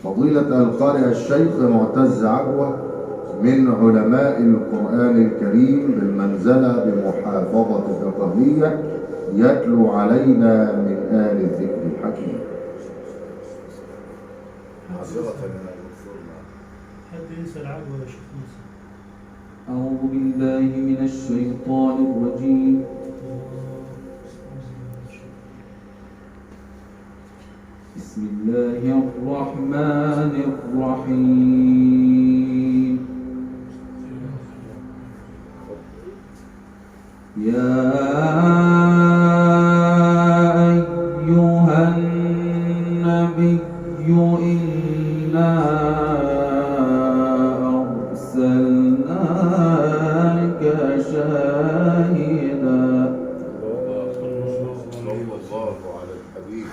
فضيلة القارئ الشيخ معتز عجوة من علماء القرآن الكريم بالمنزلة بمحافظة الدقهلية يتلو علينا من آل الذكر الحكيم. حد ينسى العجوة يا شيخ موسى. أعوذ بالله من الشيطان الرجيم. بسم الله الرحمن الرحيم. يا أيها النبي إنا أرسلناك شاهدا. صلى الله على الحبيب.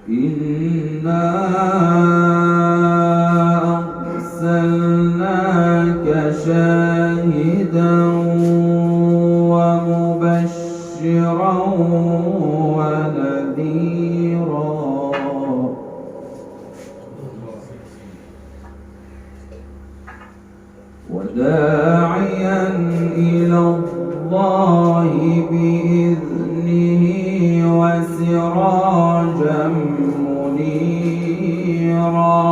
إنا أرسلناك شاهدا ومبشرا ونذيرا وداعيا إلى الله بإذنه وسراجا منيرا.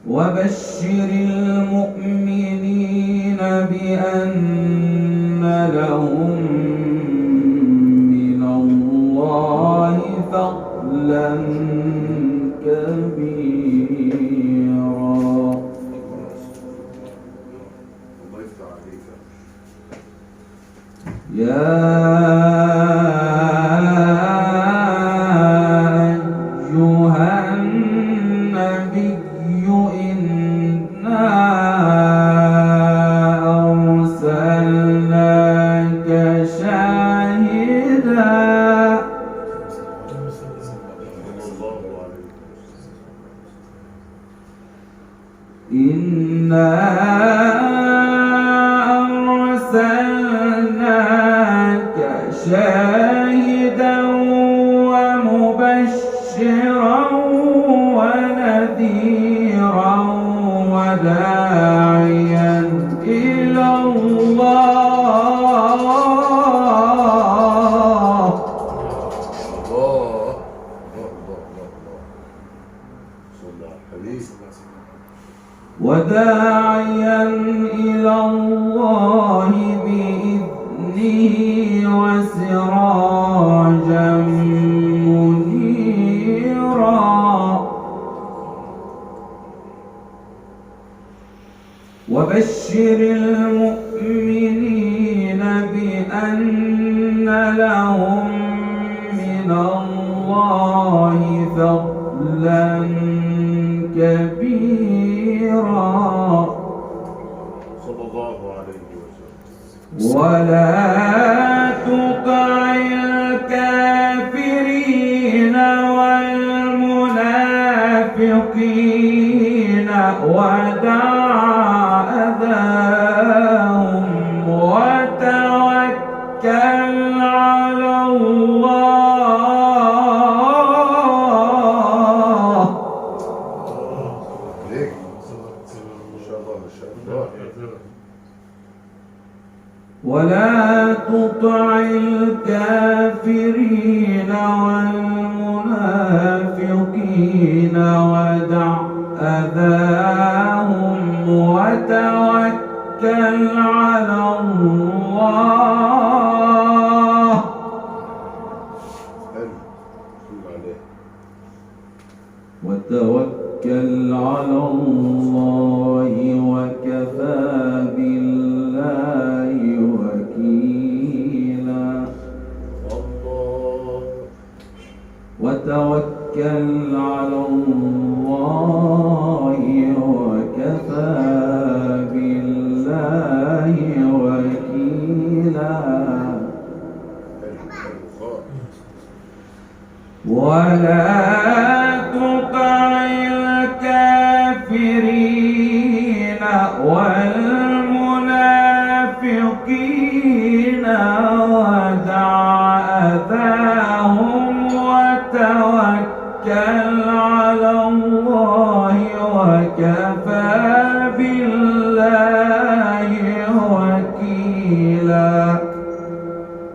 وبشر المؤمنين بأن لهم من الله فضلا كبيرا. يا أيها النبي إنا أرسلناك شاهدا إنا أرسلناك شاهدا ومبشرا ونذيرا وداعيا إلى الله وداعيا إلى الله بإذنه وسراجا منيرا. وبشر المؤمنين بأن لهم من الله فضلا كبيرا. صلى الله عليه وسلم. ولا تطع الكافرين والمنافقين ودع أذاهم وتوكل على الله. ولا تطع الكافرين والمنافقين ودع أذاهم وتوكل على الله. وتوكل على الله وكفى بالله وكيلا. وتوكل على الله وكفى بالله وكيلا. ولا تطع الكافرين والمنافقين ودع أذاهم وتوكل على الله وكفى بالله وكيلا.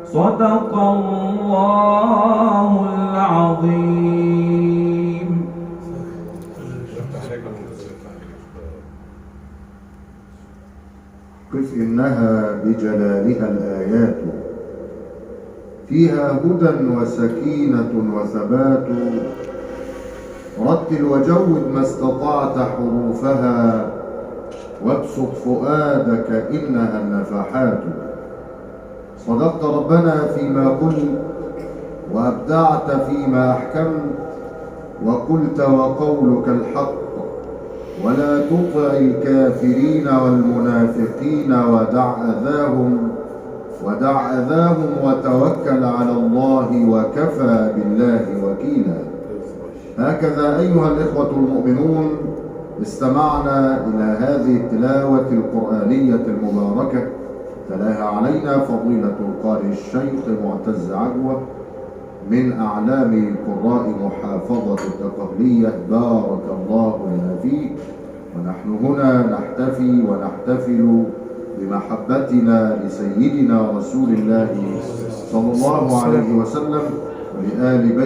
صدق الله العظيم. قف إنها بجلالها الآيات فيها هدى وسكينة وثبات. رتل وجود ما استطعت حروفها وابسط فؤادك إنها النفحات. صدقت ربنا فيما قلت وأبدعت فيما أحكمت وقلت وقولك الحق. ولا تطع الكافرين والمنافقين ودع أذاهم وتوكل على الله وكفى بالله وكيلا. هكذا أيها الإخوة المؤمنون استمعنا إلى هذه التلاوة القرآنية المباركة تلاها علينا فضيلة القارئ الشيخ معتز عجوة من أعلام قراء محافظة الدقهلية، بارك الله لنا فيه. ونحن هنا نحتفي ونحتفل بمحبتنا لسيدنا رسول الله صلى الله عليه وسلم ولآل بيته